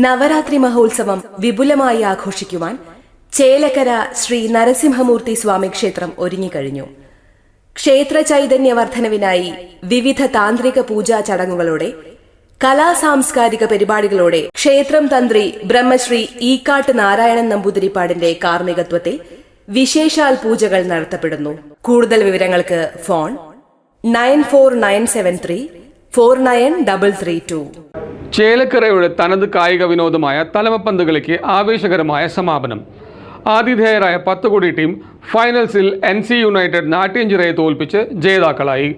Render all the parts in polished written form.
നവരാത്രി മഹോത്സവം വിപുലമായി ആഘോഷിക്കുവാൻ ചേലക്കര ശ്രീ നരസിംഹമൂർത്തി സ്വാമി ക്ഷേത്രം ഒരുങ്ങിക്കഴിഞ്ഞു. ക്ഷേത്ര ചൈതന്യവർദ്ധനവിനായി വിവിധ താന്ത്രിക പൂജാ ചടങ്ങുകളോടെ കലാസാംസ്കാരിക പരിപാടികളോടെ ക്ഷേത്രം തന്ത്രി ബ്രഹ്മശ്രീ ഈക്കാട്ട് നാരായണൻ നമ്പൂതിരിപ്പാടിന്റെ കാർമ്മികത്വത്തിൽ വിശേഷാൽ പൂജകൾ നടത്തപ്പെടുന്നു. കൂടുതൽ വിവരങ്ങൾക്ക് ഫോൺ 9497349332. ചേലക്കരയുടെ തനത് കായിക വിനോദമായ തലമപ്പന്ത് കളിക്ക് ആവേശകരമായ സമാപനം. ആതിഥേയരായ 10 കോടി ടീം ഫൈനൽസിൽ NC യുണൈറ്റഡ് നാട്യഞ്ചിറയെ തോൽപ്പിച്ച് ജേതാക്കളായി.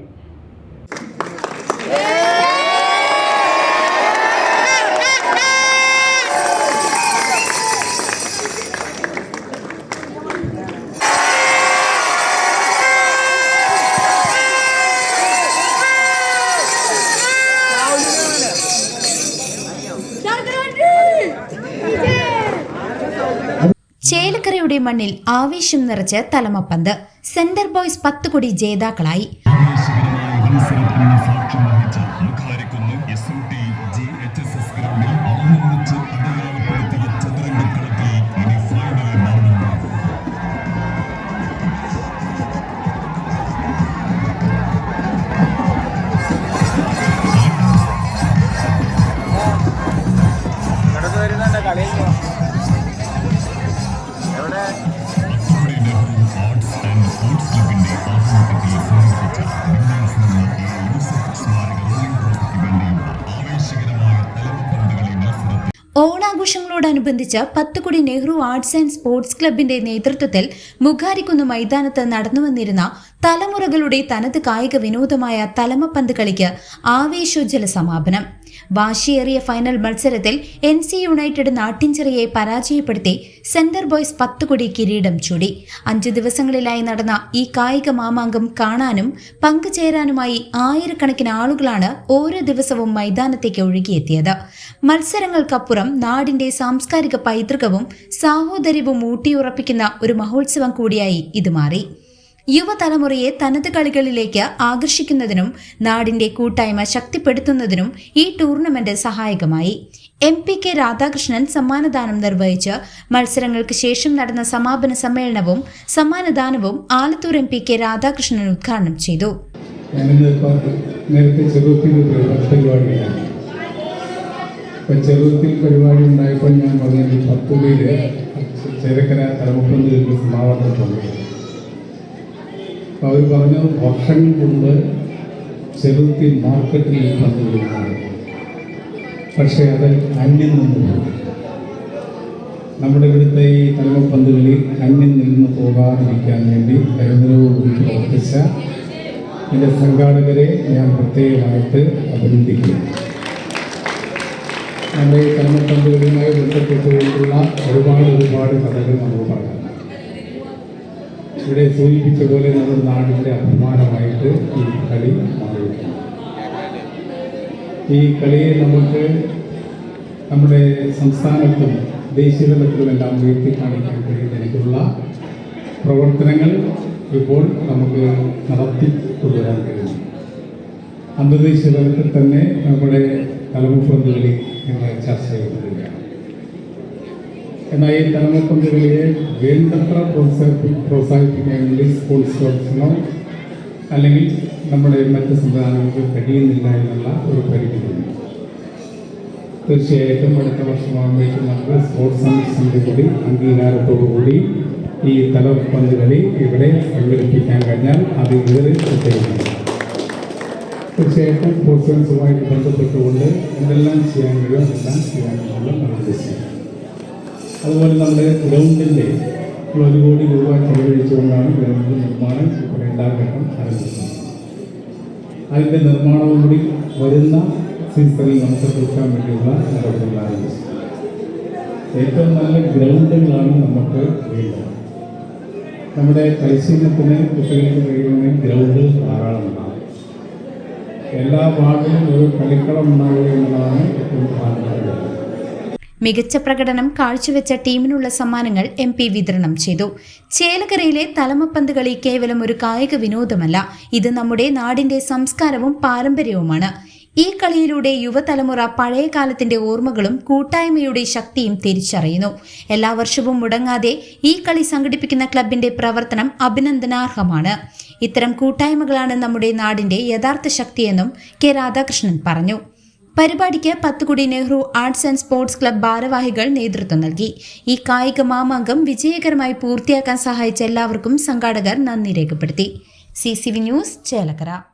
ചേലക്കരയുടെ മണ്ണിൽ ആവേശം നിറച്ച് തലമപ്പന്ത്. സെന്റർ ബോയ്സ് 10 കോടി ജേതാക്കളായി. ഓണാഘോഷങ്ങളോടനുബന്ധിച്ച് 10 കോടി നെഹ്റു ആർട്സ് ആൻഡ് സ്പോർട്സ് ക്ലബിന്റെ നേതൃത്വത്തിൽ മുഖാരിക്കുന്ന് മൈതാനത്ത് നടന്നുവന്നിരുന്ന തലമുറകളുടെ തനത് കായിക വിനോദമായ തലമപ്പന്ത് കളിക്ക് ആവേശോജ്വല സമാപനം. വാശിയേറിയ ഫൈനൽ മത്സരത്തിൽ NC യുണൈറ്റഡ് നാട്യഞ്ചിറയെ പരാജയപ്പെടുത്തി സെന്റർ ബോയ്സ് 10 കോടി കിരീടം ചൂടി. 5 ദിവസങ്ങളിലായി നടന്ന ഈ കായിക മാമാങ്കം കാണാനും പങ്കുചേരാനുമായി ആയിരക്കണക്കിന് ആളുകളാണ് ഓരോ ദിവസവും മൈതാനത്തേക്ക് ഒഴുകിയെത്തിയത്. മത്സരങ്ങൾക്കപ്പുറം നാടിന്റെ സാംസ്കാരിക പൈതൃകവും സാഹോദര്യവും ഊട്ടിയുറപ്പിക്കുന്ന ഒരു മഹോത്സവം കൂടിയായി ഇത് മാറി. യുവതലമുറയെ തനത് കളികളിലേക്ക് ആകർഷിക്കുന്നതിനും നാടിന്റെ കൂട്ടായ്മ ശക്തിപ്പെടുത്തുന്നതിനും ഈ ടൂർണമെന്റ് സഹായകമായി. MPK രാധാകൃഷ്ണൻ സമ്മാനദാനം നിർവഹിച്ച് മത്സരങ്ങൾക്ക് ശേഷം നടന്ന സമാപന സമ്മേളനവും സമ്മാനദാനവും ആലത്തൂർ MPK രാധാകൃഷ്ണൻ ഉദ്ഘാടനം ചെയ്തു. ചെറുപ്പത്തിൽ പരിപാടി ഉണ്ടായപ്പോൾ ഞാൻ പറഞ്ഞത് 10 പേര് ചേലക്കര തലമപ്പന്ത് സമാവർത്തിട്ടുണ്ട്. അവർ പറഞ്ഞു വർഷങ്ങൾ മുമ്പ് ചെറുത്തിൽ മാർക്കറ്റിൽ പന്തുകളിലാണ്, പക്ഷേ അത് അന്യം നിന്ന് പോകും. നമ്മുടെ ഇവിടുത്തെ ഈ തലമപ്പന്ത് കളി അന്യം നിന്ന് പോകാതിരിക്കാൻ വേണ്ടി നിരന്തരവും പ്രവർത്തിച്ച ഇതിൻ്റെ സംഘാടകരെ ഞാൻ പ്രത്യേകമായിട്ട് അഭിനന്ദിക്കുന്നു. നമ്മുടെ ഈ തലമപ്പന്ത് കളിയുമായി ബന്ധപ്പെട്ടുകൊണ്ടുള്ള ഒരുപാട് കഥകൾ നമുക്ക് പറയാം. ഇവിടെ സൂചിപ്പിച്ച പോലെ നമ്മുടെ നാടിൻ്റെ അഭിമാനമായിട്ട് ഈ കളി മാറിയിട്ടുണ്ട്. ഈ കളിയെ നമുക്ക് നമ്മുടെ സംസ്ഥാനത്തും ദേശീയ തലത്തിലുമെല്ലാം ഉയർത്തി കാണിക്കാൻ കഴിയുന്നതിനുള്ള പ്രവർത്തനങ്ങൾ ഇപ്പോൾ നമുക്ക് നടത്തിക്കൊണ്ടുവരാൻ കഴിയും. അന്തർദേശീയ തലത്തിൽ തന്നെ നമ്മുടെ തലമപ്പന്ത് കളി ഞങ്ങൾ ചർച്ച ചെയ്തുകൊണ്ടിരിക്കുകയാണ്. എന്നാൽ ഈ തലമപ്പന്ത് കളിയെ വേണ്ടത്ര പ്രോത്സാഹിപ്പിക്കാൻ വേണ്ടി സ്പോർട്സ് കൗൺസിലോ അല്ലെങ്കിൽ നമ്മുടെ മറ്റ് സംവിധാനങ്ങൾക്ക് കഴിയുന്നില്ല എന്നുള്ള ഒരു പരിമിതിയുണ്ട്. തീർച്ചയായിട്ടും അടുത്ത വർഷമാകുമ്പോഴേക്കും നമുക്ക് സ്പോർട്സ് സമിതി കൂടി അംഗീകാരത്തോടുകൂടി ഈ തലമപ്പന്ത് കളി ഇവിടെ സംഘടിപ്പിക്കാൻ കഴിഞ്ഞാൽ അത് ഇവരെ പ്രത്യേകിക്കുന്നു. തീർച്ചയായിട്ടും സ്പോർട്സ് കൗൺസിലുമായിട്ട് ബന്ധപ്പെട്ടുകൊണ്ട് എന്തെല്ലാം ചെയ്യാൻ കഴിയുമോ അതെല്ലാം ചെയ്യാനുള്ള നിർദ്ദേശിക്കും. അതുപോലെ നമ്മുടെ ഗ്രൗണ്ടിൻ്റെ 1 കോടി രൂപ ചെലവഴിച്ചുകൊണ്ടാണ് ഗ്രൗണ്ട് നിർമ്മാണം ഇപ്പോൾ 2ാം ഘട്ടം ആരംഭിക്കുന്നത്. അതിൻ്റെ നിർമ്മാണവും കൂടി വരുന്ന സീസണിൽ നമുക്ക് തീർക്കാൻ വേണ്ടിയുള്ള നടപടികൾ ആരംഭിച്ചു. ഏറ്റവും നല്ല ഗ്രൗണ്ടുകളാണ് നമുക്ക് വേണ്ടത്. നമ്മുടെ പരിശീലനത്തിന് കുട്ടികൾക്ക് കഴിയുന്ന ഗ്രൗണ്ട് ധാരാളം ഉണ്ടാകും. എല്ലാ വാർഡിലും ഒരു കളിക്കളം ഉണ്ടാവുക എന്നുള്ളതാണ് ഏറ്റവും പ്രധാനപ്പെട്ടത്. മികച്ച പ്രകടനം കാഴ്ചവെച്ച ടീമിനുള്ള സമ്മാനങ്ങൾ MP വിതരണം ചെയ്തു. ചേലക്കരയിലെ തലമപ്പന്ത് കളി കേവലം ഒരു കായിക വിനോദമല്ല, ഇത് നമ്മുടെ നാടിന്റെ സംസ്കാരവും പാരമ്പര്യവുമാണ്. ഈ കളിയിലൂടെ യുവതലമുറ പഴയ കാലത്തിന്റെ ഓർമ്മകളും കൂട്ടായ്മയുടെ ശക്തിയും തിരിച്ചറിയുന്നു. എല്ലാ വർഷവും മുടങ്ങാതെ ഈ കളി സംഘടിപ്പിക്കുന്ന ക്ലബിന്റെ പ്രവർത്തനം അഭിനന്ദനാർഹമാണ്. ഇത്തരം കൂട്ടായ്മകളാണ് നമ്മുടെ നാടിന്റെ യഥാർത്ഥ ശക്തിയെന്നും കെ രാധാകൃഷ്ണൻ പറഞ്ഞു. പരിപാടിക്ക് Pathukudi Nehru arts and sports club ഭാരവാഹികൾ നേതൃത്വം നൽകി. ഈ കായിക മാമാങ്കം വിജയകരമായി പൂർത്തിയാക്കാൻ സഹായിച്ച എല്ലാവർക്കും സംഘാടകർ നന്ദി രേഖപ്പെടുത്തി. CCV news, Chelakkara.